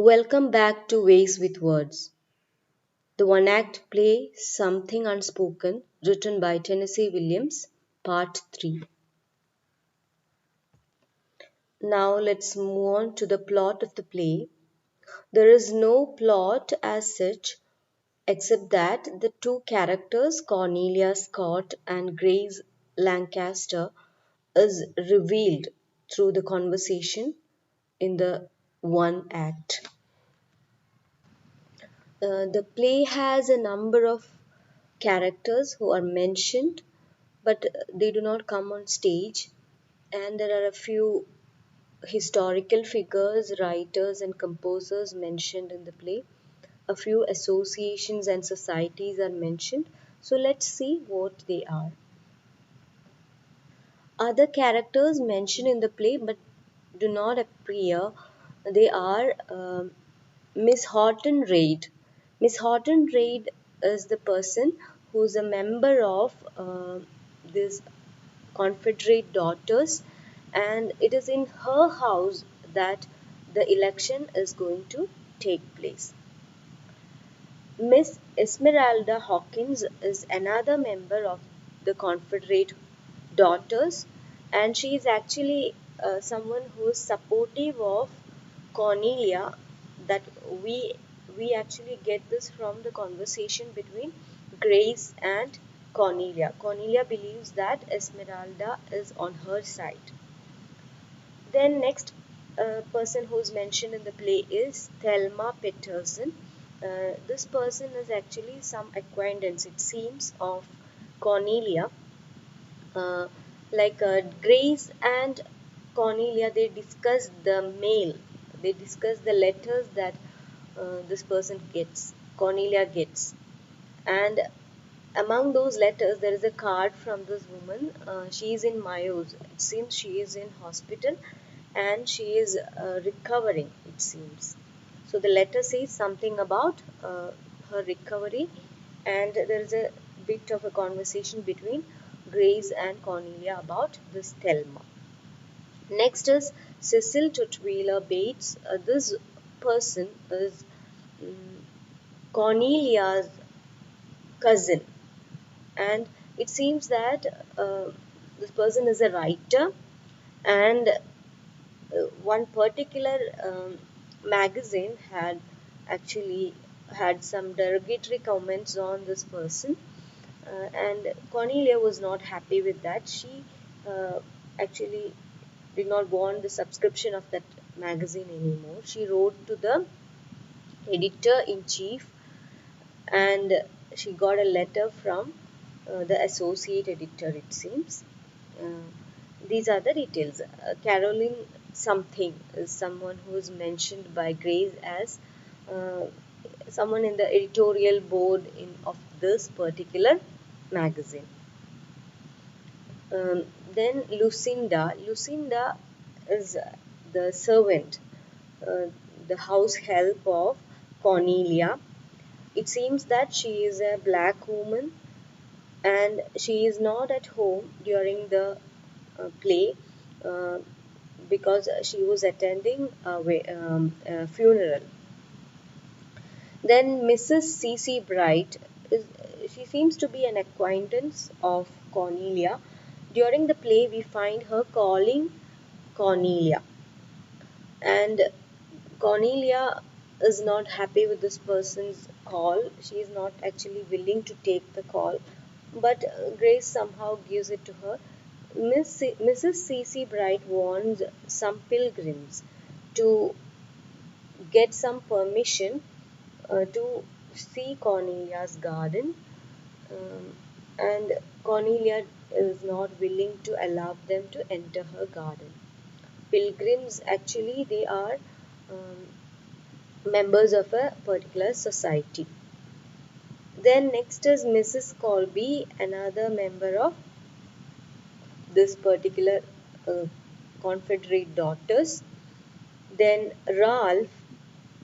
Welcome back to Ways with Words, the one act play Something Unspoken, written by Tennessee Williams, Part 3. Now let's move on to the plot of the play. There is no plot as such, except that the two characters, Cornelia Scott and Grace Lancaster, is revealed through the conversation in the one act. The play has a number of characters who are mentioned, but they do not come on stage. And there are a few historical figures, writers, and composers mentioned in the play. A few associations and societies are mentioned. So let's see what they are. Other characters mentioned in the play but do not appear. They are Miss Horton Reid. Miss Horton Reid is the person who is a member of this Confederate Daughters, and it is in her house that the election is going to take place. Miss Esmeralda Hawkins is another member of the Confederate Daughters, and she is actually someone who is supportive of Cornelia. That we we actually get this from the conversation between Grace and Cornelia. Cornelia believes that Esmeralda is on her side. Then next person who's mentioned in the play is Thelma Peterson. This person is actually some acquaintance, it seems, of Cornelia. Uh, Grace and Cornelia, they discuss the mail. They discuss the letters that this person gets, Cornelia gets. And among those letters, there is a card from this woman. She is in Mayos. It seems she is in hospital and she is recovering, it seems. So the letter says something about her recovery, and there is a bit of a conversation between Grace and Cornelia about this Thelma. Next is Cecil Tutwiler Bates. This person is Cornelia's cousin, and it seems that this person is a writer, and one particular magazine had actually had some derogatory comments on this person, and Cornelia was not happy with that. She actually did not want the subscription of that magazine anymore. She wrote to the editor in chief, and she got a letter from the associate editor, it seems. Uh, these are the details. Caroline something is someone who is mentioned by Grace as uh, someone in the editorial board of this particular magazine. Then Lucinda. Lucinda is the servant, uh, the house help of Cornelia. It seems that she is a black woman and she is not at home during the play uh, because she was attending a funeral. Then Mrs. C.C. Bright, is, she seems to be an acquaintance of Cornelia. During the play, we find her calling Cornelia, and Cornelia is not happy with this person's call. She is not actually willing to take the call, but Grace somehow gives it to her. Mrs. C.C. Bright wants some pilgrims to get some permission to see Cornelia's garden, and Cornelia is not willing to allow them to enter her garden. Pilgrims actually they are members of a particular society. Then next is Mrs. Colby, another member of this particular uh, Confederate Daughters. Then Ralph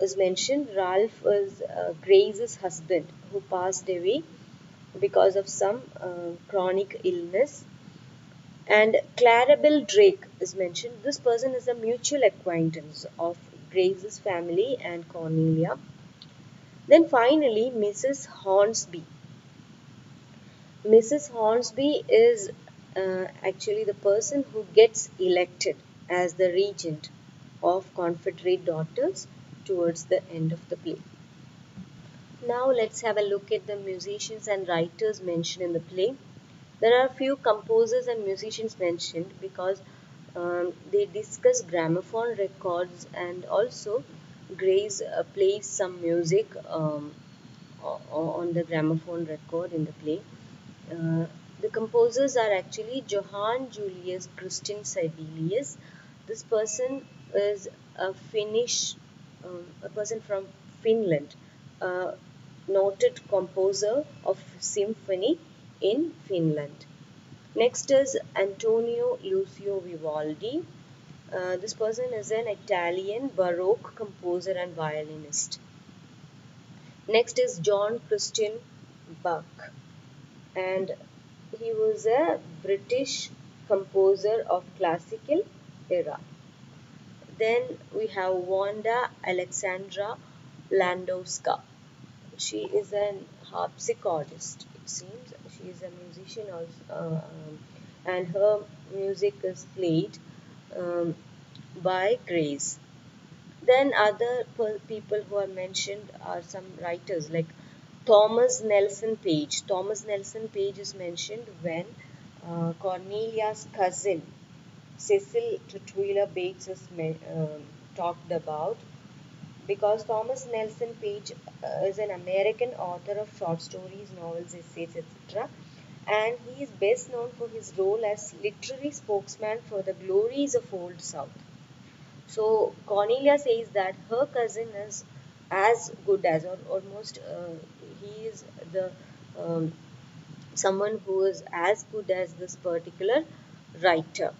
is mentioned. Ralph was Grace's husband who passed away because of some chronic illness. And Clarabelle Drake is mentioned. This person is a mutual acquaintance of Grace's family and Cornelia. Then finally, Mrs. Hornsby is actually the person who gets elected as the regent of Confederate daughters towards the end of the play. Now let's have a look at the musicians and writers mentioned in the play. There are a few composers and musicians mentioned because they discuss gramophone records, and also Grace plays some music on the gramophone record in the play. Uh, the composers are actually Johann Julius Christian Sibelius. This person is a person from Finland, a noted composer of symphony in Finland. Next is Antonio Lucio Vivaldi. This person is an Italian Baroque composer and violinist. Next is John Christian Bach, and he was a British composer of classical era. Then we have Wanda Alexandra Landowska. She is an harpsichordist, it seems. She is a musician also, and her music is played um, by Grace. Then other people who are mentioned are some writers like Thomas Nelson Page. Thomas Nelson Page is mentioned when Cornelia's cousin Cecil Tutwiler Bates is talked about, because Thomas Nelson Page is an American author of short stories, novels, essays, etc. And he is best known for his role as literary spokesman for the glories of Old South. So Cornelia says that her cousin is as good as, or almost, he is the um, someone who is as good as this particular writer.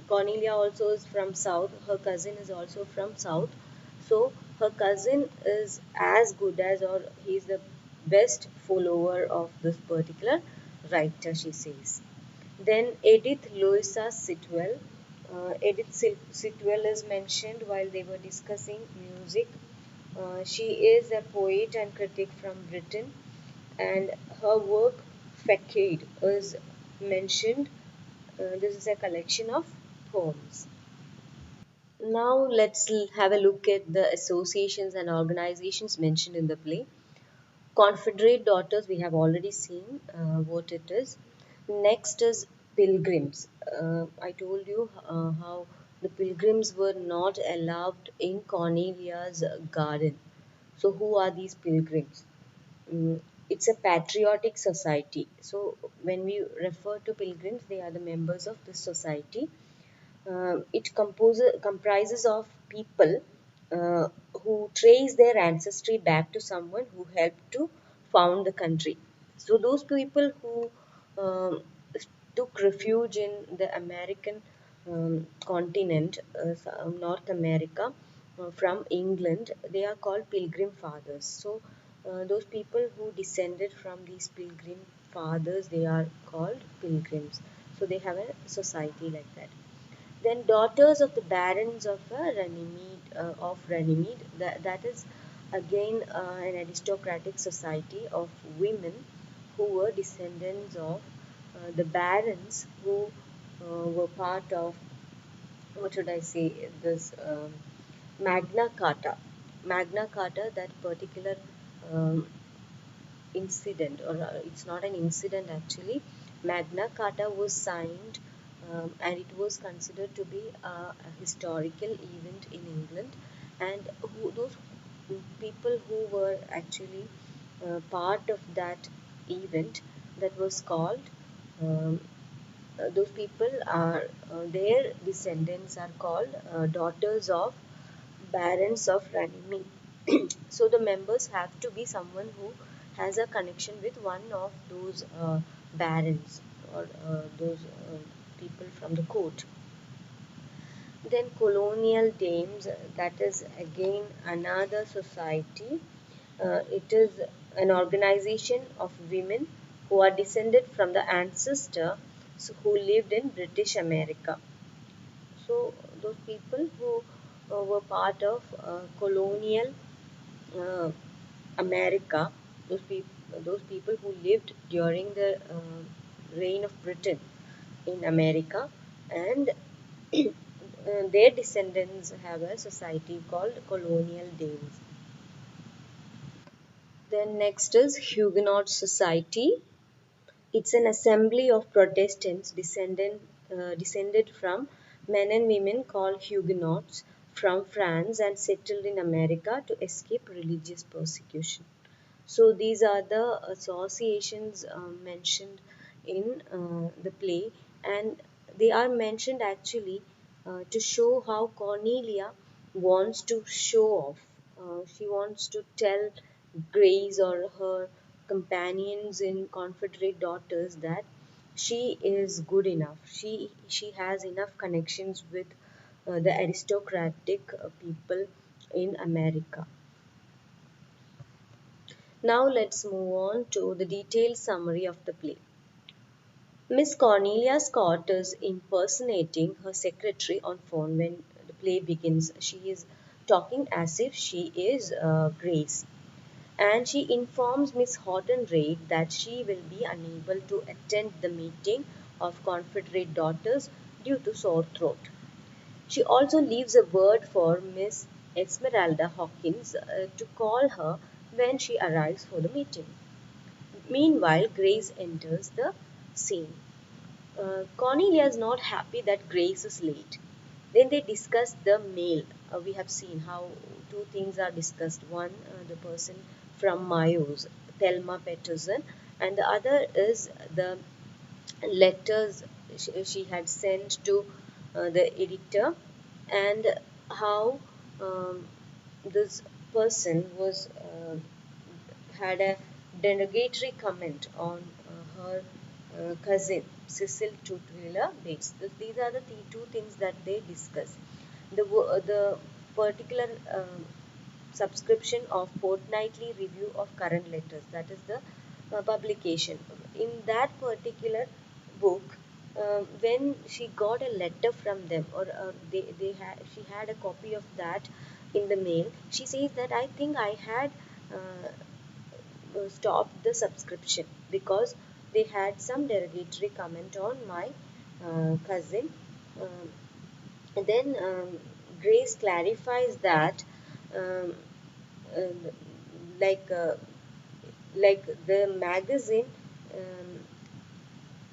Cornelia also is from South. Her cousin is also from South. So her cousin is as good as, or he is the best follower of this particular writer, she says. Then Edith Louisa Sitwell. Sitwell is mentioned while they were discussing music. She is a poet and critic from Britain, and her work Facade is mentioned. This is a collection of poems. Now let's have a look at the associations and organizations mentioned in the play. Confederate Daughters, we have already seen what it is. Next is pilgrims. I told you how the pilgrims were not allowed in Cornelia's garden. So, who are these pilgrims? It's a patriotic society. So, when we refer to pilgrims, they are the members of this society. It comprises of people who trace their ancestry back to someone who helped to found the country. So those people who um, took refuge in the American continent, North America, from England, they are called Pilgrim Fathers. So those people who descended from these Pilgrim Fathers, they are called pilgrims. So they have a society like that. Then daughters of the barons of Runnymede, that is again an aristocratic society of women who were descendants of the barons who were part of, what should I say, this Magna Carta. Magna Carta, that particular um, incident, or it's not an incident actually. Magna Carta was signed, and it was considered to be a historical event in England, and those people who were actually part of that event, that was called, um, those people are, their descendants are called daughters of barons of Runnymede. So the members have to be someone who has a connection with one of those barons, or those people from the court. Then Colonial Dames, that is again another society. It is an organization of women who are descended from the ancestors who lived in British America. So those people who were part of colonial uh, America, those people who lived during the reign of Britain in America, and their descendants have a society called Colonial Dames. Then next is Huguenot Society. It's an assembly of Protestants descended from men and women called Huguenots from France and settled in America to escape religious persecution. So these are the associations mentioned in the play, and they are mentioned actually to show how Cornelia wants to show off. She wants to tell Grace or her companions in Confederate daughters that she is good enough. She has enough connections with the aristocratic people in America. Now let's move on to the detailed summary of the play. Miss Cornelia Scott is impersonating her secretary on phone when the play begins. She is talking as if she is Grace, and she informs Miss Horton Reid that she will be unable to attend the meeting of Confederate daughters due to sore throat. She also leaves a word for Miss Esmeralda Hawkins to call her when she arrives for the meeting. Meanwhile, Grace enters the scene. Cornelia is not happy that Grace is late. Then they discuss the mail. We have seen how two things are discussed. One, the person from Mayos, Thelma Peterson, and the other is the letters she had sent to the editor, and how this person was had a derogatory comment on her cousin Cecil Tutwiler Bates. These are the two things that they discuss. The particular subscription of fortnightly review of current letters, that is the publication. In that particular book, when she got a letter from them, or she had a copy of that in the mail, she says that I think I had stopped the subscription because they had some derogatory comment on my cousin. Um, and then Grace clarifies that um, uh, like uh, like the magazine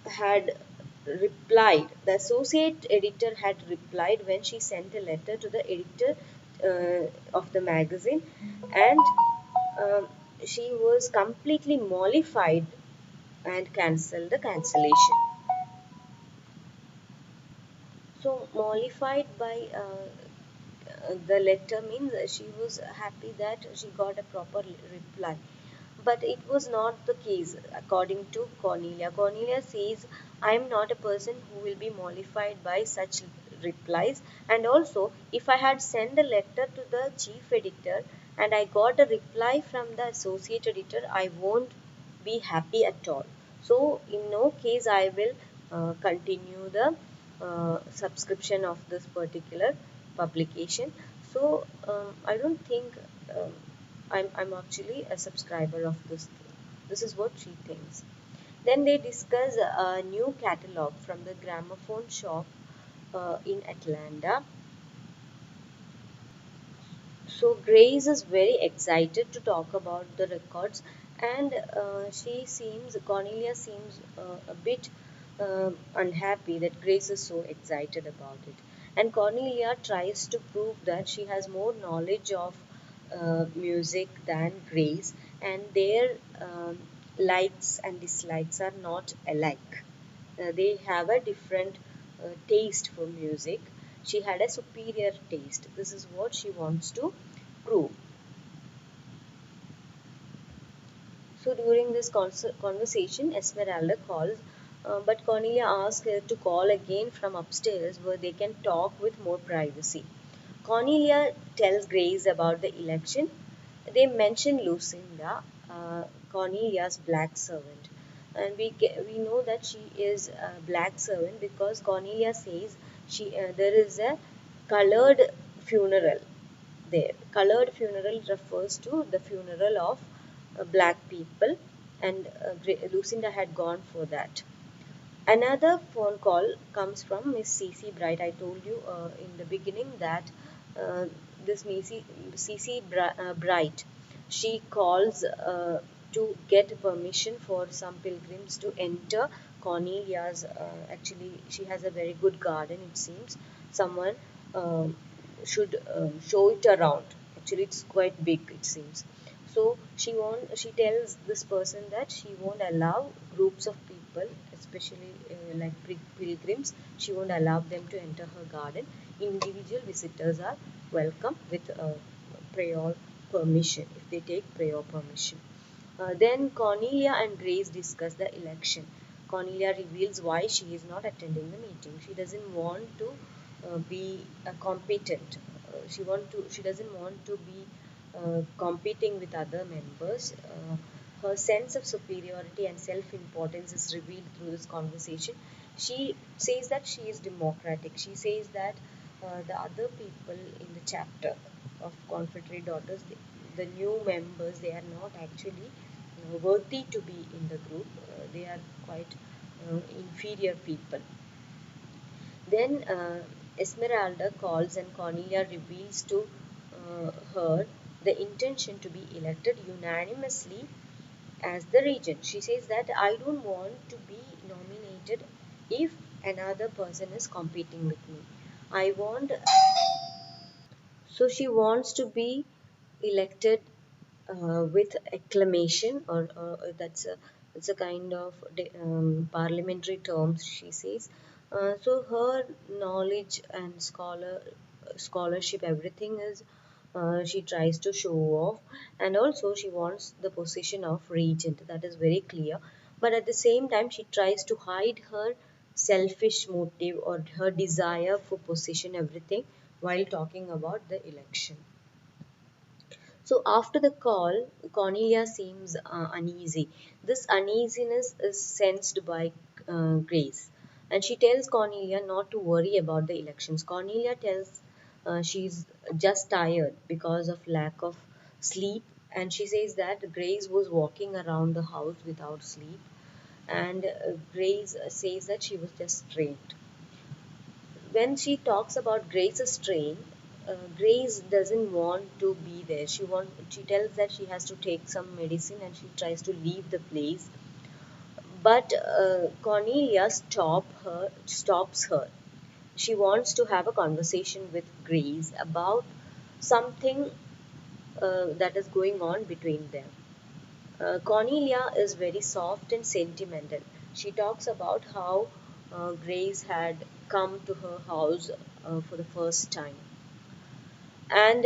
had replied, the associate editor had replied when she sent a letter to the editor of the magazine, and um, she was completely mollified and cancelled the cancellation. So mollified by the letter means she was happy that she got a proper reply. But it was not the case according to Cornelia. Cornelia says, I am not a person who will be mollified by such replies. And also, if I had sent a letter to the chief editor and I got a reply from the associate editor, I won't be happy at all. So, in no case, I will continue the subscription of this particular publication. So, I don't think I'm actually a subscriber of this thing. This is what she thinks. Then they discuss a new catalog from the gramophone shop in Atlanta. So Grace is very excited to talk about the records, and Cornelia seems a bit unhappy that Grace is so excited about it. And Cornelia tries to prove that she has more knowledge of music than Grace, and their likes and dislikes are not alike. They have a different taste for music. She had a superior taste. This is what she wants to prove. So during this conversation, Esmeralda calls, but Cornelia asks her to call again from upstairs where they can talk with more privacy. Cornelia tells Grace about the election. They mention Lucinda, Cornelia's black servant. And we know that she is a black servant because Cornelia says there is a colored funeral there. Colored funeral refers to the funeral of black people, and Lucinda had gone for that. Another phone call comes from Miss C.C. Bright. I told you in the beginning that uh, this C.C. Bright, she calls to get permission for some pilgrims to enter Cornelia's. Actually, she has a very good garden, it seems. Someone should show it around. Actually, it's quite big, it seems. So she tells this person that she won't allow groups of people, especially like pilgrims. She won't allow them to enter her garden. Individual visitors are welcome with prior permission, if they take prior permission. Then Cornelia and Grace discuss the election. Cornelia reveals why she is not attending the meeting. She doesn't want to be competent. She doesn't want to be competing with other members. Her sense of superiority and self-importance is revealed through this conversation. She says that she is democratic. She says that the other people in the chapter of Confederate Daughters, the new members, they are not actually worthy to be in the group. They are quite inferior people. Then Esmeralda calls and Cornelia reveals to her the intention to be elected unanimously as the regent. She says that I don't want to be nominated if another person is competing with me. I want, so she wants to be elected with acclamation, or that's a kind of parliamentary terms, she says. So her knowledge and scholarship, everything is she tries to show off, and also she wants the position of regent. That is very clear. But at the same time, she tries to hide her selfish motive or her desire for position, everything, while talking about the election. So after the call, Cornelia seems uneasy. This uneasiness is sensed by Grace, and she tells Cornelia not to worry about the elections. Cornelia tells she's just tired because of lack of sleep, and she says that Grace was walking around the house without sleep, and Grace says that she was just strained. When she talks about Grace's strain, Grace doesn't want to be there. She tells that she has to take some medicine and she tries to leave the place. But Cornelia stops her. She wants to have a conversation with Grace about something that is going on between them. Cornelia is very soft and sentimental. She talks about how Grace had come to her house for the first time. And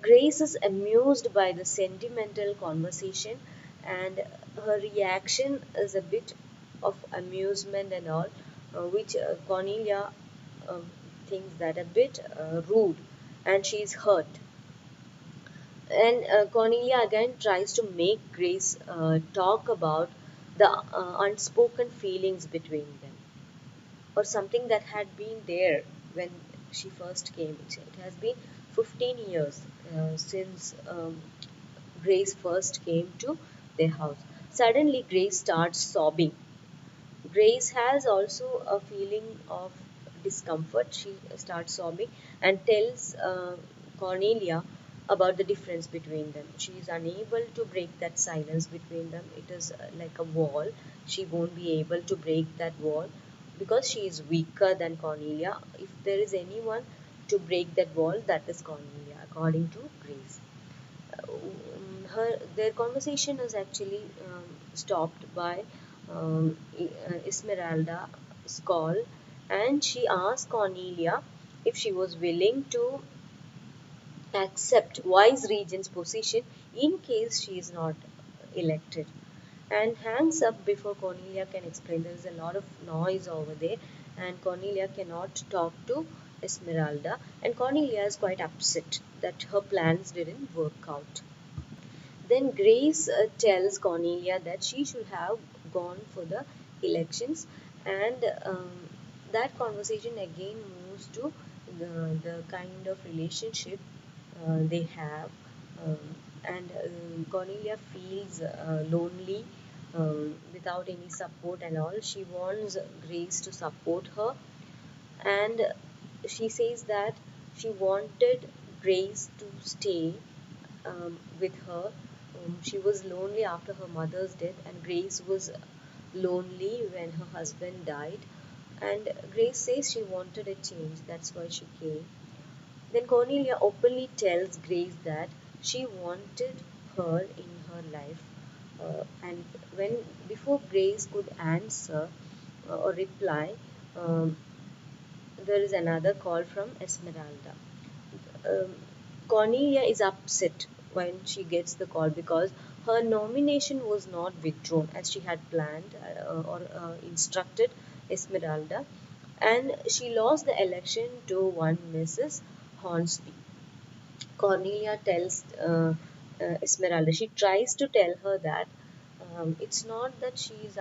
Grace is amused by the sentimental conversation, and her reaction is a bit of amusement and all, which Cornelia thinks that a bit rude, and she is hurt. And Cornelia again tries to make Grace talk about the unspoken feelings between them, or something that had been there when she first came. It has been 15 years since Grace first came to their house. Suddenly, Grace starts sobbing. Grace has also a feeling of discomfort. She starts sobbing and tells Cornelia about the difference between them. She is unable to break that silence between them. It is like a wall. She won't be able to break that wall because she is weaker than Cornelia. If there is anyone to break that wall, that is Cornelia, according to Grace. Their conversation is actually stopped by Esmeralda's call, and she asked Cornelia if she was willing to accept Vice Regent's position in case she is not elected, and hangs up before Cornelia can explain. There is a lot of noise over there, and Cornelia cannot talk to Esmeralda, and Cornelia is quite upset that her plans didn't work out. Then Grace tells Cornelia that she should have gone for the elections, and that conversation again moves to the kind of relationship they have, um, and Cornelia feels lonely without any support and all. She wants Grace to support her, and she says that she wanted Grace to stay with her. She was lonely after her mother's death, and Grace was lonely when her husband died. And Grace says she wanted a change, that's why she came. Then Cornelia openly tells Grace that she wanted her in her life. And when before Grace could answer or reply, um, there is another call from Esmeralda. um, Cornelia is upset when she gets the call because her nomination was not withdrawn as she had planned or instructed Esmeralda, and she lost the election to one Mrs. Hornsby. Cornelia tells Esmeralda, she tries to tell her that it's not that she is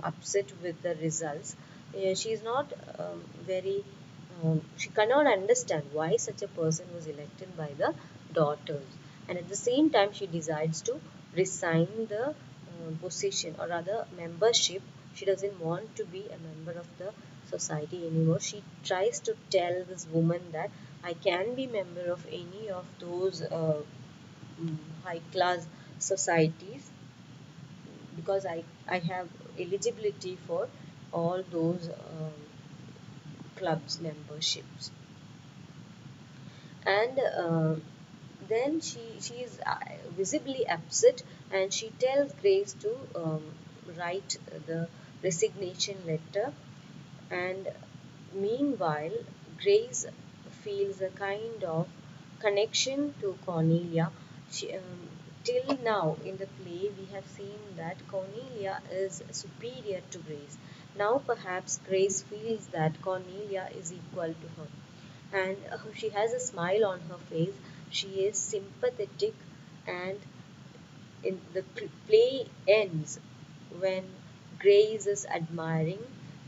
upset with the results. She is not very, she cannot understand why such a person was elected by the daughters. And at the same time, she decides to resign the position or rather membership. She doesn't want to be a member of the society anymore. She tries to tell this woman that I can be member of any of those high class societies because I have eligibility for all those clubs memberships. And then she is visibly upset, and she tells Grace to write the resignation letter. And meanwhile, Grace feels a kind of connection to Cornelia. Till now in the play, we have seen that Cornelia is superior to Grace. Now, perhaps Grace feels that Cornelia is equal to her, and she has a smile on her face. She is sympathetic, and in the play ends when Grace is admiring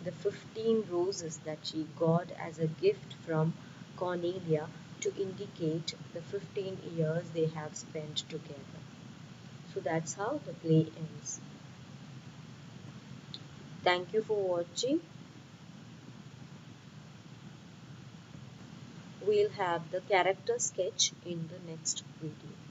the 15 roses that she got as a gift from Cornelia to indicate the 15 years they have spent together. So that's how the play ends. Thank you for watching. We'll have the character sketch in the next video.